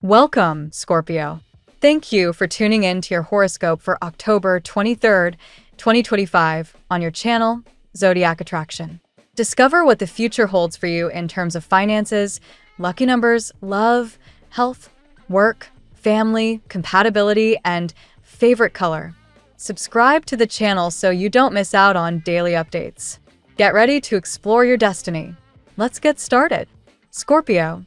Welcome, Scorpio. Thank you for tuning in to your horoscope for October 23rd, 2025 on your channel, Zodiac Attraction. Discover what the future holds for you in terms of finances, lucky numbers, love, health, work, family, compatibility, and favorite color. Subscribe to the channel so you don't miss out on daily updates. Get ready to explore your destiny. Let's get started. Scorpio.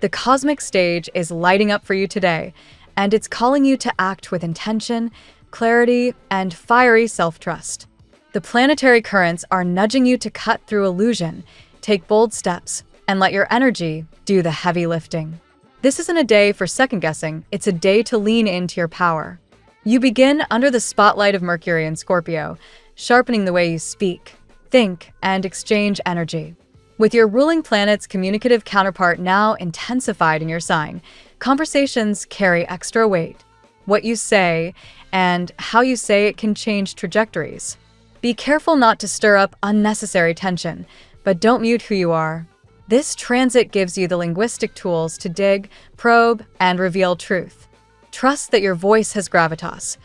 The cosmic stage is lighting up for you today, and it's calling you to act with intention, clarity, and fiery self-trust. The planetary currents are nudging you to cut through illusion, take bold steps, and let your energy do the heavy lifting. This isn't a day for second-guessing, it's a day to lean into your power. You begin under the spotlight of Mercury in Scorpio, sharpening the way you speak, think, and exchange energy. With your ruling planet's communicative counterpart now intensified in your sign, conversations carry extra weight. What you say and how you say it can change trajectories. Be careful not to stir up unnecessary tension, but don't mute who you are. This transit gives you the linguistic tools to dig, probe, and reveal truth. Trust that your voice has gravitas.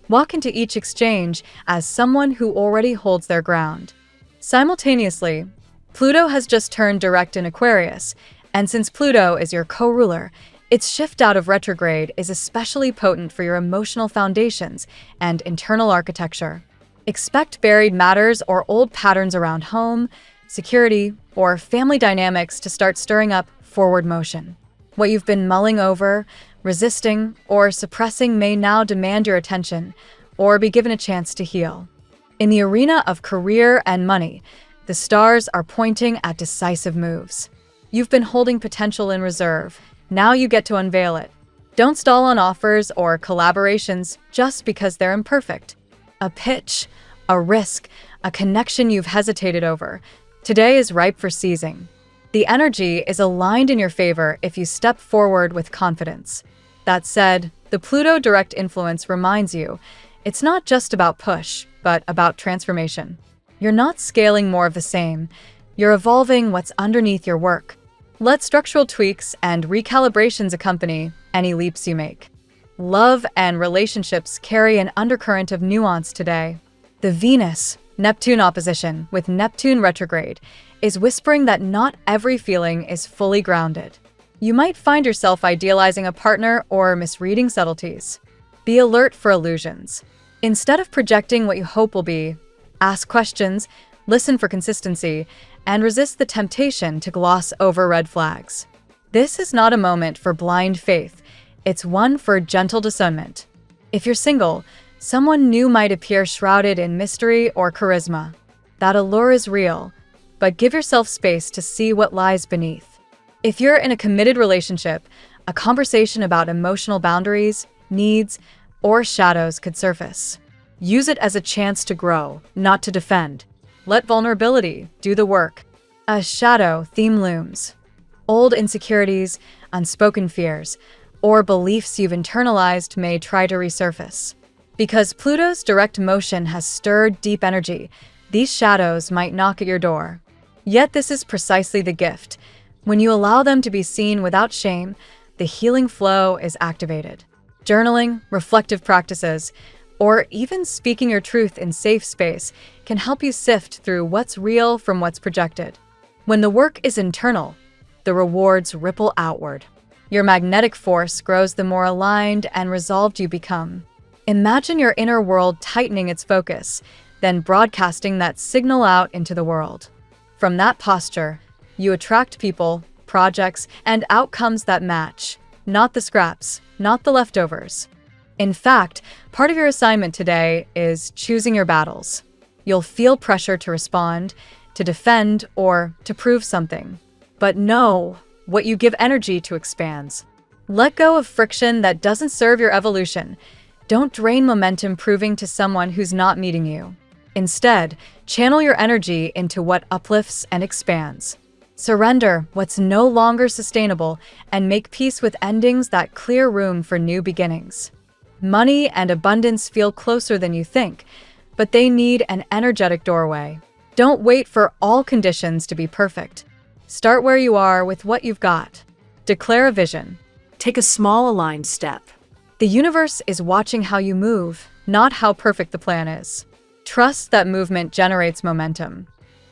Walk into each exchange as someone who already holds their ground. Simultaneously, Pluto has just turned direct in Aquarius, and since Pluto is your co-ruler, its shift out of retrograde is especially potent for your emotional foundations and internal architecture. Expect buried matters or old patterns around home, security, or family dynamics to start stirring up forward motion. What you've been mulling over, resisting, or suppressing may now demand your attention or be given a chance to heal. In the arena of career and money, the stars are pointing at decisive moves. You've been holding potential in reserve. Now you get to unveil it. Don't stall on offers or collaborations just because they're imperfect. A pitch, a risk, a connection you've hesitated over. Today is ripe for seizing. The energy is aligned in your favor if you step forward with confidence. That said, the Pluto direct influence reminds you, it's not just about push, but about transformation. You're not scaling more of the same. You're evolving what's underneath your work. Let structural tweaks and recalibrations accompany any leaps you make. Love and relationships carry an undercurrent of nuance today. The Venus-Neptune opposition with Neptune retrograde is whispering that not every feeling is fully grounded. You might find yourself idealizing a partner or misreading subtleties. Be alert for illusions. Instead of projecting what you hope will be, ask questions, listen for consistency, and resist the temptation to gloss over red flags. This is not a moment for blind faith. It's one for gentle discernment. If you're single, someone new might appear shrouded in mystery or charisma. That allure is real, but give yourself space to see what lies beneath. If you're in a committed relationship, a conversation about emotional boundaries, needs, or shadows could surface. Use it as a chance to grow, not to defend. Let vulnerability do the work. A shadow theme looms. Old insecurities, unspoken fears, or beliefs you've internalized may try to resurface. Because Pluto's direct motion has stirred deep energy, these shadows might knock at your door. Yet this is precisely the gift. When you allow them to be seen without shame, the healing flow is activated. Journaling, reflective practices, or even speaking your truth in safe space can help you sift through what's real from what's projected. When the work is internal, the rewards ripple outward. Your magnetic force grows the more aligned and resolved you become. Imagine your inner world tightening its focus, then broadcasting that signal out into the world. From that posture, you attract people, projects, and outcomes that match, not the scraps, not the leftovers. In fact, part of your assignment today is choosing your battles. You'll feel pressure to respond, to defend, or to prove something. But know, what you give energy to expands. Let go of friction that doesn't serve your evolution. Don't drain momentum proving to someone who's not meeting you. Instead, channel your energy into what uplifts and expands. Surrender what's no longer sustainable and make peace with endings that clear room for new beginnings. Money and abundance feel closer than you think, but they need an energetic doorway. Don't wait for all conditions to be perfect. Start where you are with what you've got. Declare a vision. Take a small aligned step. The universe is watching how you move, not how perfect the plan is. Trust that movement generates momentum.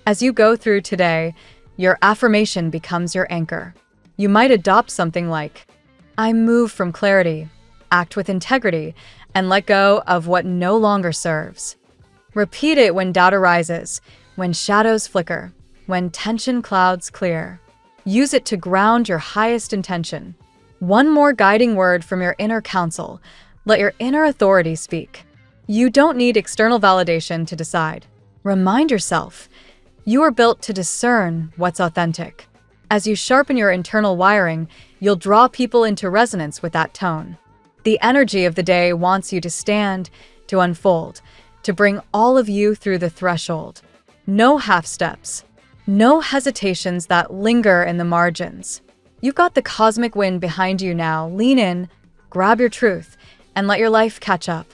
As you go through today, your affirmation becomes your anchor. You might adopt something like, I move from clarity, act with integrity, and let go of what no longer serves. Repeat it when doubt arises, when shadows flicker, when tension clouds clear. Use it to ground your highest intention. One more guiding word from your inner counsel. Let your inner authority speak. You don't need external validation to decide. Remind yourself, you are built to discern what's authentic. As you sharpen your internal wiring, you'll draw people into resonance with that tone. The energy of the day wants you to stand, to unfold, to bring all of you through the threshold. No half steps, no hesitations that linger in the margins. You've got the cosmic wind behind you now. Lean in, grab your truth, and let your life catch up.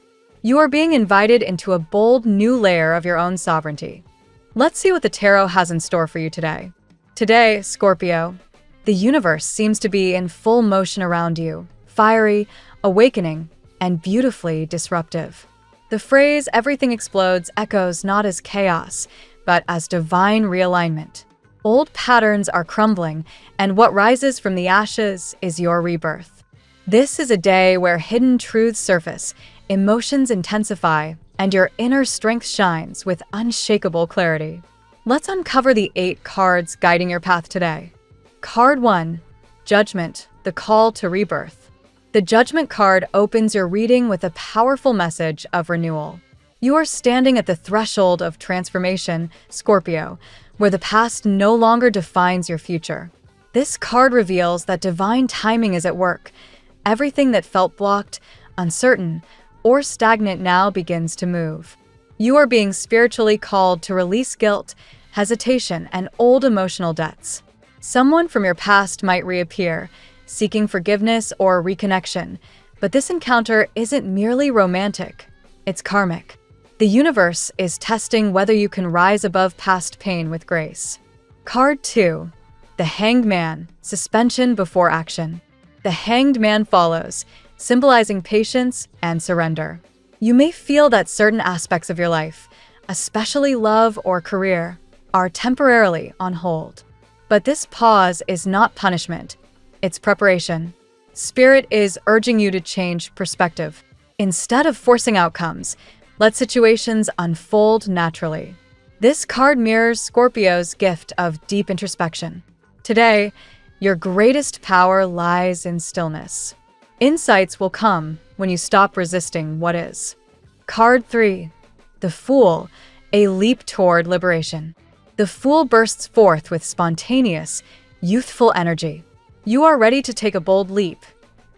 You are being invited into a bold new layer of your own sovereignty. Let's see what the tarot has in store for you today. Today, Scorpio, the universe seems to be in full motion around you, fiery, awakening, and beautifully disruptive. The phrase "everything explodes" echoes not as chaos, but as divine realignment. Old patterns are crumbling, and what rises from the ashes is your rebirth. This is a day where hidden truths surface, emotions intensify, and your inner strength shines with unshakable clarity. Let's uncover the 8 cards guiding your path today. Card 1, Judgment, the call to rebirth. The Judgment card opens your reading with a powerful message of renewal. You are standing at the threshold of transformation, Scorpio, where the past no longer defines your future. This card reveals that divine timing is at work. Everything that felt blocked, uncertain, or stagnant now begins to move. You are being spiritually called to release guilt, hesitation, and old emotional debts. Someone from your past might reappear, seeking forgiveness or reconnection, but this encounter isn't merely romantic, it's karmic. The universe is testing whether you can rise above past pain with grace. Card 2, the Hanged Man, suspension before action. The Hanged Man follows, symbolizing patience and surrender. You may feel that certain aspects of your life, especially love or career, are temporarily on hold. But this pause is not punishment, it's preparation. Spirit is urging you to change perspective. Instead of forcing outcomes, let situations unfold naturally. This card mirrors Scorpio's gift of deep introspection. Today, your greatest power lies in stillness. Insights will come when you stop resisting what is. Card 3, the Fool, a leap toward liberation. The Fool bursts forth with spontaneous, youthful energy. You are ready to take a bold leap,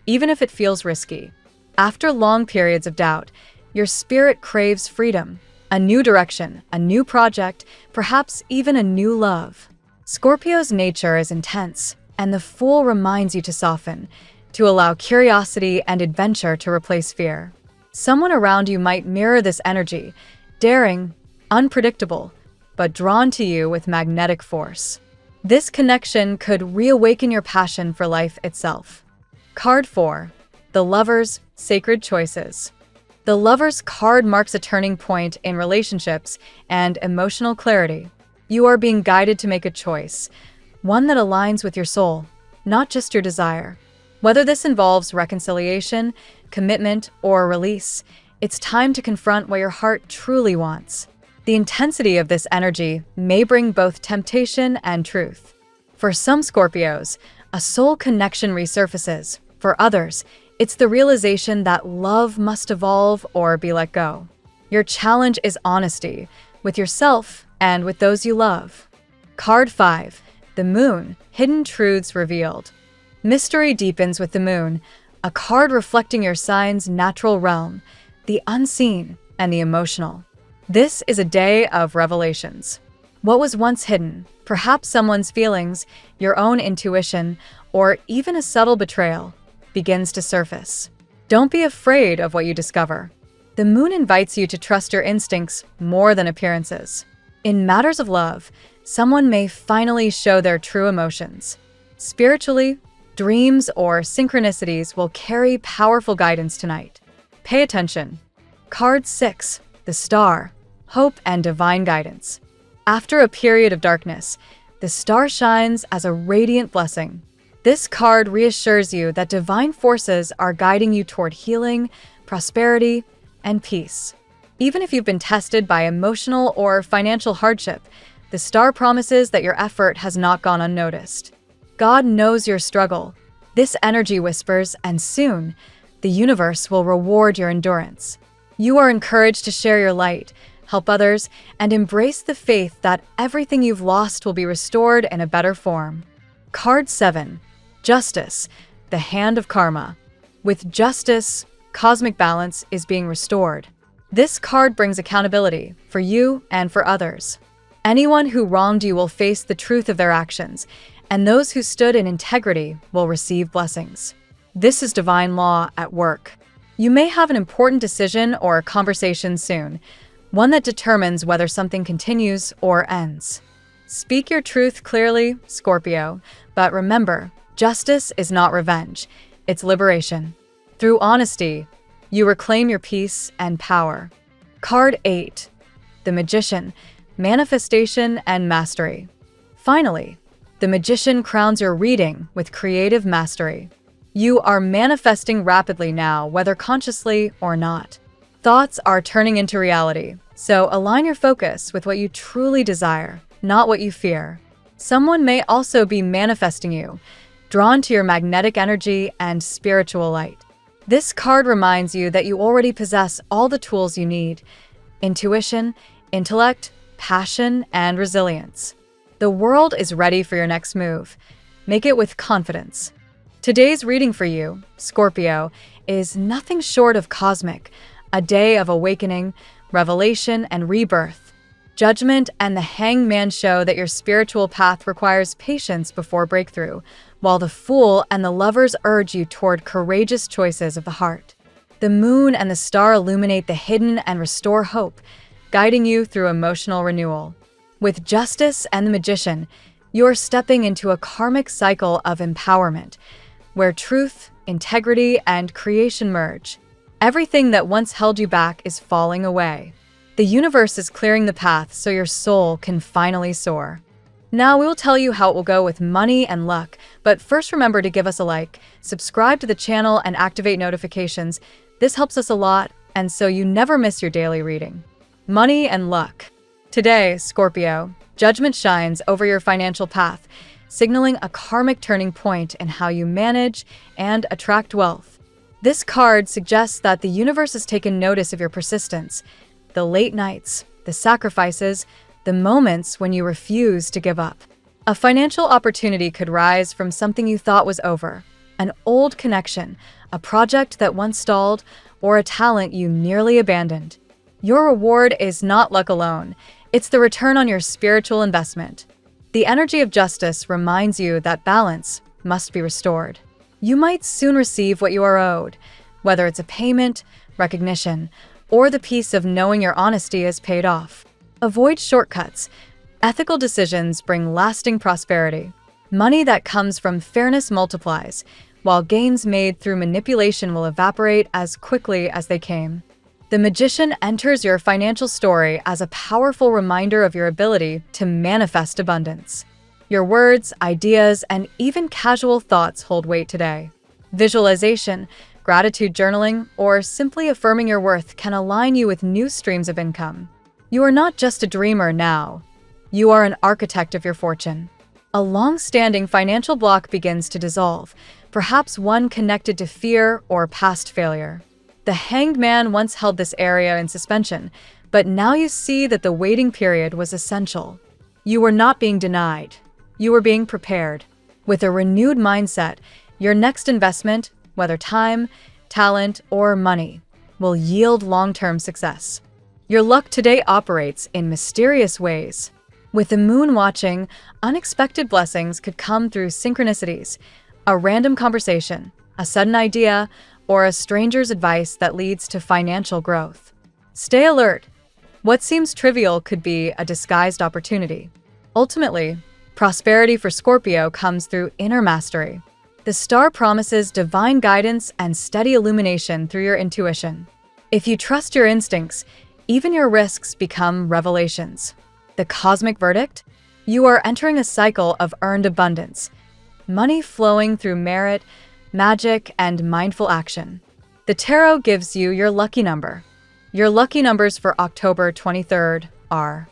even if it feels risky. After long periods of doubt, your spirit craves freedom, a new direction, a new project, perhaps even a new love. Scorpio's nature is intense, and the Fool reminds you to soften, to allow curiosity and adventure to replace fear. Someone around you might mirror this energy, daring, unpredictable, but drawn to you with magnetic force. This connection could reawaken your passion for life itself. Card 4, the Lover's sacred choices. The Lover's card marks a turning point in relationships and emotional clarity. You are being guided to make a choice, one that aligns with your soul, not just your desire. Whether this involves reconciliation, commitment, or release, it's time to confront what your heart truly wants. The intensity of this energy may bring both temptation and truth. For some Scorpios, a soul connection resurfaces. For others, it's the realization that love must evolve or be let go. Your challenge is honesty, with yourself and with those you love. Card 5, the Moon, hidden truths revealed. Mystery deepens with the Moon, a card reflecting your sign's natural realm, the unseen and the emotional. This is a day of revelations. What was once hidden, perhaps someone's feelings, your own intuition, or even a subtle betrayal, begins to surface. Don't be afraid of what you discover. The Moon invites you to trust your instincts more than appearances. In matters of love, someone may finally show their true emotions. Spiritually, Dreams or synchronicities will carry powerful guidance tonight. Pay attention. Card 6, the Star, Hope and Divine Guidance. After a period of darkness, the star shines as a radiant blessing. This card reassures you that divine forces are guiding you toward healing, prosperity, and peace. Even if you've been tested by emotional or financial hardship, the star promises that your effort has not gone unnoticed. God knows your struggle. This energy whispers, and soon, the universe will reward your endurance. You are encouraged to share your light, help others, and embrace the faith that everything you've lost will be restored in a better form. Card 7, Justice, the Hand of Karma. With justice, cosmic balance is being restored. This card brings accountability for you and for others. Anyone who wronged you will face the truth of their actions, and those who stood in integrity will receive blessings. This is divine law at work. You may have an important decision or conversation soon, one that determines whether something continues or ends. Speak your truth clearly, Scorpio, but remember, justice is not revenge, it's liberation. Through honesty, you reclaim your peace and power. Card 8, the Magician, Manifestation and Mastery. Finally, the Magician crowns your reading with creative mastery. You are manifesting rapidly now, whether consciously or not. Thoughts are turning into reality, so align your focus with what you truly desire, not what you fear. Someone may also be manifesting you, drawn to your magnetic energy and spiritual light. This card reminds you that you already possess all the tools you need: intuition, intellect, passion, and resilience. The world is ready for your next move. Make it with confidence. Today's reading for you, Scorpio, is nothing short of cosmic, a day of awakening, revelation, and rebirth. Judgment and the Hangman show that your spiritual path requires patience before breakthrough, while the Fool and the Lovers urge you toward courageous choices of the heart. The Moon and the Star illuminate the hidden and restore hope, guiding you through emotional renewal. With Justice and the Magician, you're stepping into a karmic cycle of empowerment, where truth, integrity, and creation merge. Everything that once held you back is falling away. The universe is clearing the path so your soul can finally soar. Now we'll tell you how it will go with money and luck, but first remember to give us a like, subscribe to the channel, and activate notifications. This helps us a lot, and so you never miss your daily reading. Money and luck. Today, Scorpio, judgment shines over your financial path, signaling a karmic turning point in how you manage and attract wealth. This card suggests that the universe has taken notice of your persistence, the late nights, the sacrifices, the moments when you refuse to give up. A financial opportunity could rise from something you thought was over, an old connection, a project that once stalled, or a talent you nearly abandoned. Your reward is not luck alone, it's the return on your spiritual investment. The energy of justice reminds you that balance must be restored. You might soon receive what you are owed, whether it's a payment, recognition, or the peace of knowing your honesty is paid off. Avoid shortcuts. Ethical decisions bring lasting prosperity. Money that comes from fairness multiplies, while gains made through manipulation will evaporate as quickly as they came. The Magician enters your financial story as a powerful reminder of your ability to manifest abundance. Your words, ideas, and even casual thoughts hold weight today. Visualization, gratitude journaling, or simply affirming your worth can align you with new streams of income. You are not just a dreamer now. You are an architect of your fortune. A long-standing financial block begins to dissolve, perhaps one connected to fear or past failure. The Hanged Man once held this area in suspension, but now you see that the waiting period was essential. You were not being denied. You were being prepared. With a renewed mindset, your next investment, whether time, talent, or money, will yield long-term success. Your luck today operates in mysterious ways. With the moon watching, unexpected blessings could come through synchronicities, a random conversation, a sudden idea, or a stranger's advice that leads to financial growth. Stay alert. What seems trivial could be a disguised opportunity. Ultimately, prosperity for Scorpio comes through inner mastery. The star promises divine guidance and steady illumination through your intuition. If you trust your instincts, even your risks become revelations. The cosmic verdict? You are entering a cycle of earned abundance, money flowing through merit, magic, and mindful action. The tarot gives you your lucky number. Your lucky numbers for October 23rd are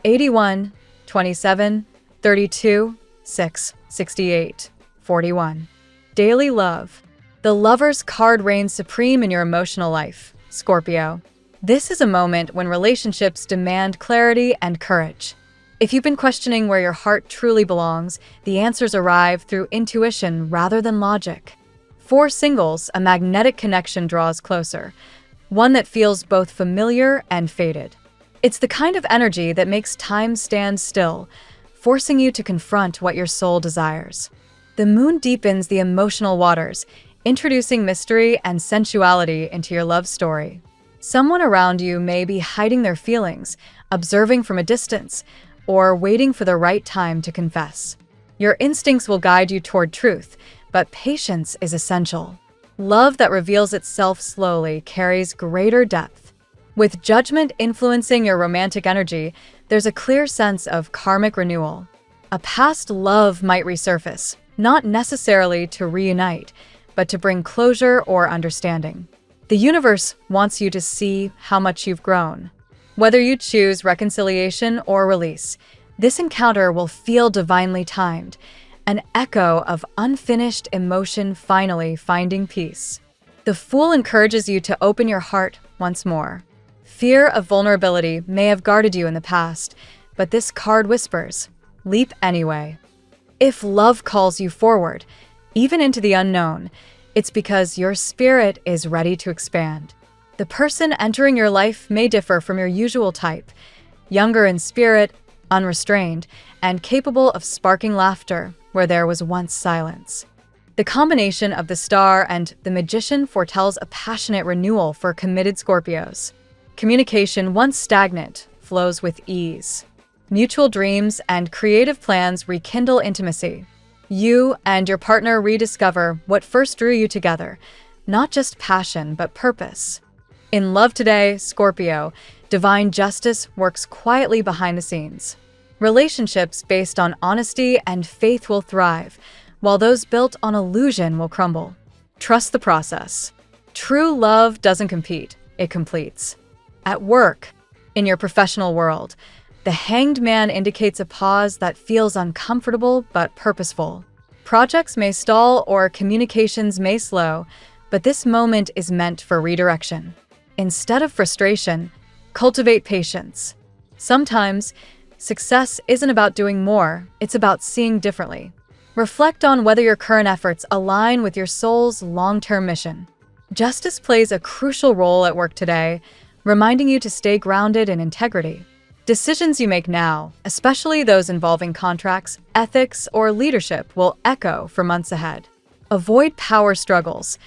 81, 27, 32, 6, 68, 41. Daily love. The Lover's card reigns supreme in your emotional life, Scorpio. This is a moment when relationships demand clarity and courage. If you've been questioning where your heart truly belongs, the answers arrive through intuition rather than logic. For singles, a magnetic connection draws closer, one that feels both familiar and faded. It's the kind of energy that makes time stand still, forcing you to confront what your soul desires. The moon deepens the emotional waters, introducing mystery and sensuality into your love story. Someone around you may be hiding their feelings, observing from a distance, or waiting for the right time to confess. Your instincts will guide you toward truth, but patience is essential. Love that reveals itself slowly carries greater depth. With judgment influencing your romantic energy, there's a clear sense of karmic renewal. A past love might resurface, not necessarily to reunite, but to bring closure or understanding. The universe wants you to see how much you've grown. Whether you choose reconciliation or release, this encounter will feel divinely timed, an echo of unfinished emotion finally finding peace. The Fool encourages you to open your heart once more. Fear of vulnerability may have guarded you in the past, but this card whispers, leap anyway. If love calls you forward, even into the unknown, it's because your spirit is ready to expand. The person entering your life may differ from your usual type, younger in spirit, unrestrained, and capable of sparking laughter where there was once silence. The combination of the Star and the Magician foretells a passionate renewal for committed Scorpios. Communication, once stagnant, flows with ease. Mutual dreams and creative plans rekindle intimacy. You and your partner rediscover what first drew you together, not just passion, but purpose. In love today, Scorpio, divine justice works quietly behind the scenes. Relationships based on honesty and faith will thrive, while those built on illusion will crumble. Trust the process. True love doesn't compete, it completes. At work, in your professional world, the Hanged Man indicates a pause that feels uncomfortable but purposeful. Projects may stall or communications may slow, but this moment is meant for redirection. Instead of frustration, cultivate patience. Sometimes, success isn't about doing more, it's about seeing differently. Reflect on whether your current efforts align with your soul's long-term mission. Justice plays a crucial role at work today, reminding you to stay grounded in integrity. Decisions you make now, especially those involving contracts, ethics, or leadership, will echo for months ahead. Avoid power struggles.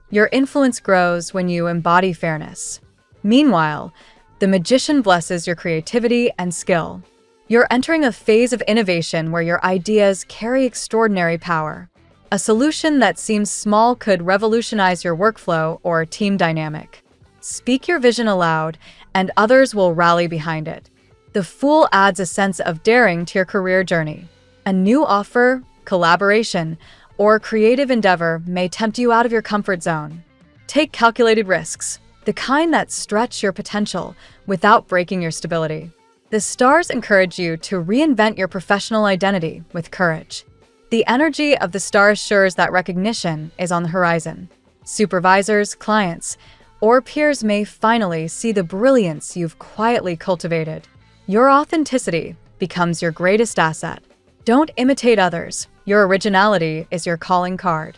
Your influence grows when you embody fairness. Meanwhile, the Magician blesses your creativity and skill. You're entering a phase of innovation where your ideas carry extraordinary power. A solution that seems small could revolutionize your workflow or team dynamic. Speak your vision aloud, and others will rally behind it. The Fool adds a sense of daring to your career journey. A new offer, collaboration, or creative endeavor may tempt you out of your comfort zone. Take calculated risks, the kind that stretch your potential without breaking your stability. The stars encourage you to reinvent your professional identity with courage. The energy of the star assures that recognition is on the horizon. Supervisors, clients, or peers may finally see the brilliance you've quietly cultivated. Your authenticity becomes your greatest asset. Don't imitate others. Your originality is your calling card.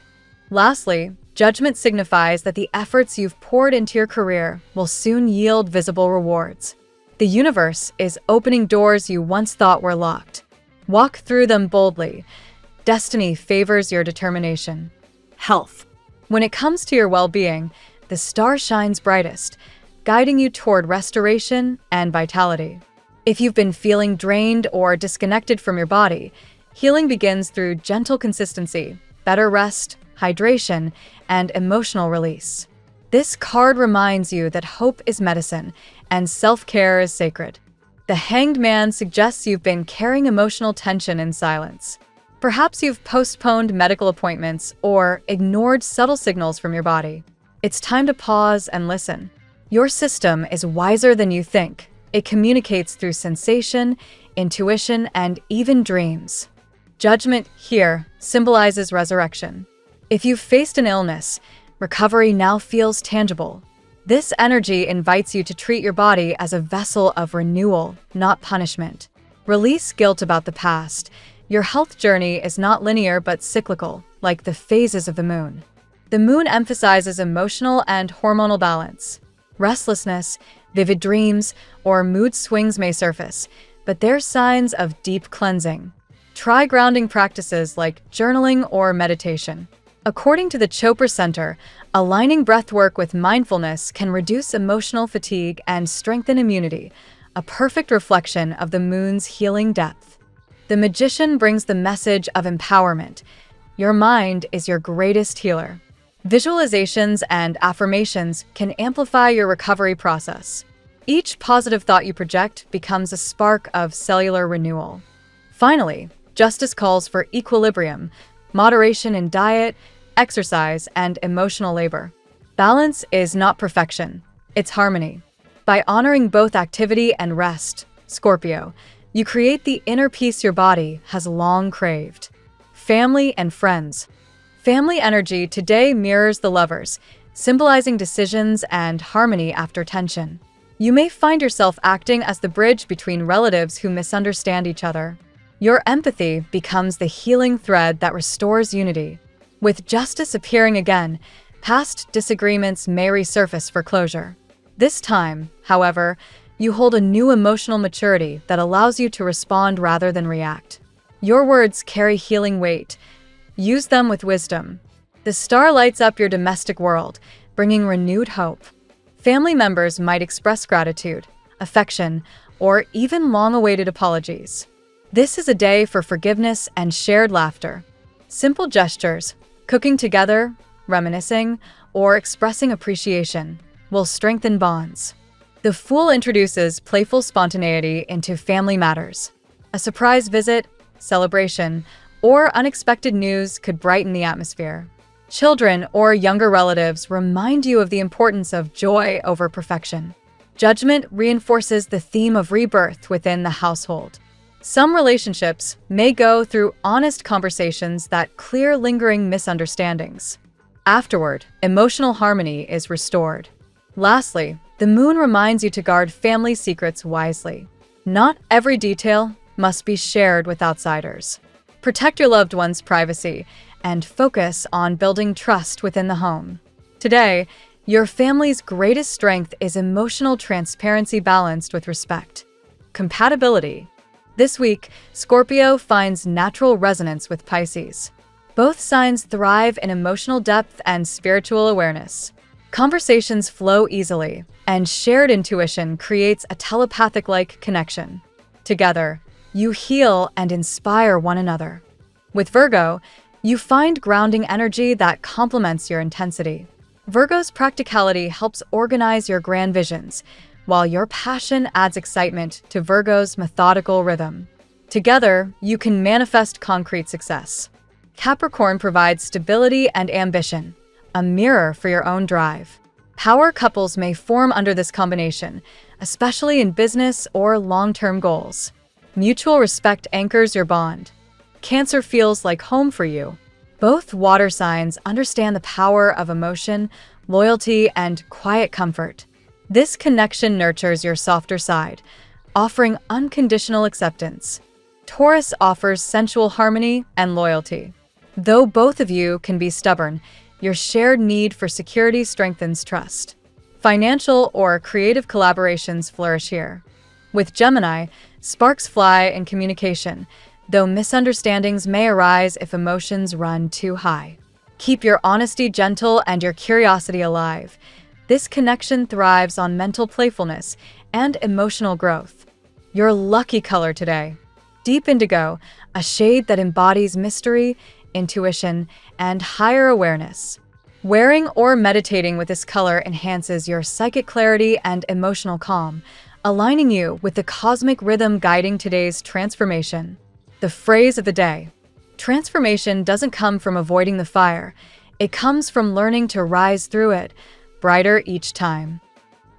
Lastly, judgment signifies that the efforts you've poured into your career will soon yield visible rewards. The universe is opening doors you once thought were locked. Walk through them boldly. Destiny favors your determination. Health. When it comes to your well-being, the star shines brightest, guiding you toward restoration and vitality. If you've been feeling drained or disconnected from your body, healing begins through gentle consistency, better rest, hydration, and emotional release. This card reminds you that hope is medicine and self-care is sacred. The Hanged Man suggests you've been carrying emotional tension in silence. Perhaps you've postponed medical appointments or ignored subtle signals from your body. It's time to pause and listen. Your system is wiser than you think. It communicates through sensation, intuition, and even dreams. Judgment here symbolizes resurrection. If you've faced an illness, recovery now feels tangible. This energy invites you to treat your body as a vessel of renewal, not punishment. Release guilt about the past. Your health journey is not linear but cyclical, like the phases of the moon. The moon emphasizes emotional and hormonal balance. Restlessness, vivid dreams, or mood swings may surface, but they're signs of deep cleansing. Try grounding practices like journaling or meditation. According to the Chopra Center, aligning breathwork with mindfulness can reduce emotional fatigue and strengthen immunity, a perfect reflection of the moon's healing depth. The Magician brings the message of empowerment. Your mind is your greatest healer. Visualizations and affirmations can amplify your recovery process. Each positive thought you project becomes a spark of cellular renewal. Finally, justice calls for equilibrium, moderation in diet, exercise, and emotional labor. Balance is not perfection, it's harmony. By honoring both activity and rest, Scorpio, you create the inner peace your body has long craved. Family and friends. Family energy today mirrors the Lovers, symbolizing decisions and harmony after tension. You may find yourself acting as the bridge between relatives who misunderstand each other. Your empathy becomes the healing thread that restores unity. With justice appearing again, past disagreements may resurface for closure. This time, however, you hold a new emotional maturity that allows you to respond rather than react. Your words carry healing weight. Use them with wisdom. The star lights up your domestic world, bringing renewed hope. Family members might express gratitude, affection, or even long-awaited apologies. This is a day for forgiveness and shared laughter. Simple gestures, cooking together, reminiscing, or expressing appreciation will strengthen bonds. The Fool introduces playful spontaneity into family matters. A surprise visit, celebration, or unexpected news could brighten the atmosphere. Children or younger relatives remind you of the importance of joy over perfection. Judgment reinforces the theme of rebirth within the household. Some relationships may go through honest conversations that clear lingering misunderstandings. Afterward, emotional harmony is restored. Lastly, the moon reminds you to guard family secrets wisely. Not every detail must be shared with outsiders. Protect your loved one's privacy and focus on building trust within the home. Today, your family's greatest strength is emotional transparency balanced with respect. Compatibility. This week, Scorpio finds natural resonance with Pisces. Both signs thrive in emotional depth and spiritual awareness. Conversations flow easily, and shared intuition creates a telepathic-like connection. Together, you heal and inspire one another. With Virgo, you find grounding energy that complements your intensity. Virgo's practicality helps organize your grand visions, while your passion adds excitement to Virgo's methodical rhythm. Together, you can manifest concrete success. Capricorn provides stability and ambition, a mirror for your own drive. Power couples may form under this combination, especially in business or long-term goals. Mutual respect anchors your bond. Cancer feels like home for you. Both water signs understand the power of emotion, loyalty, and quiet comfort. This connection nurtures your softer side, offering unconditional acceptance. Taurus offers sensual harmony and loyalty. Though both of you can be stubborn, your shared need for security strengthens trust. Financial or creative collaborations flourish here. With Gemini, sparks fly in communication, though misunderstandings may arise if emotions run too high. Keep your honesty gentle and your curiosity alive. This connection thrives on mental playfulness and emotional growth. Your lucky color today: deep indigo, a shade that embodies mystery, intuition, and higher awareness. Wearing or meditating with this color enhances your psychic clarity and emotional calm, aligning you with the cosmic rhythm guiding today's transformation. The phrase of the day: transformation doesn't come from avoiding the fire, it comes from learning to rise through it, brighter each time.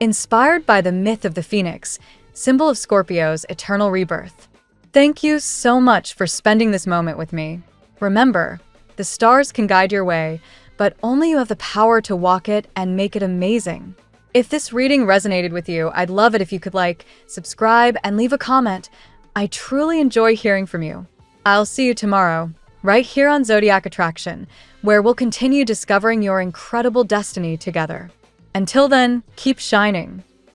Inspired by the myth of the phoenix, symbol of Scorpio's eternal rebirth. Thank you so much for spending this moment with me. Remember, the stars can guide your way, but only you have the power to walk it and make it amazing. If this reading resonated with you, I'd love it if you could like, subscribe, and leave a comment. I truly enjoy hearing from you. I'll see you tomorrow, right here on Zodiac Attraction, where we'll continue discovering your incredible destiny together. Until then, keep shining.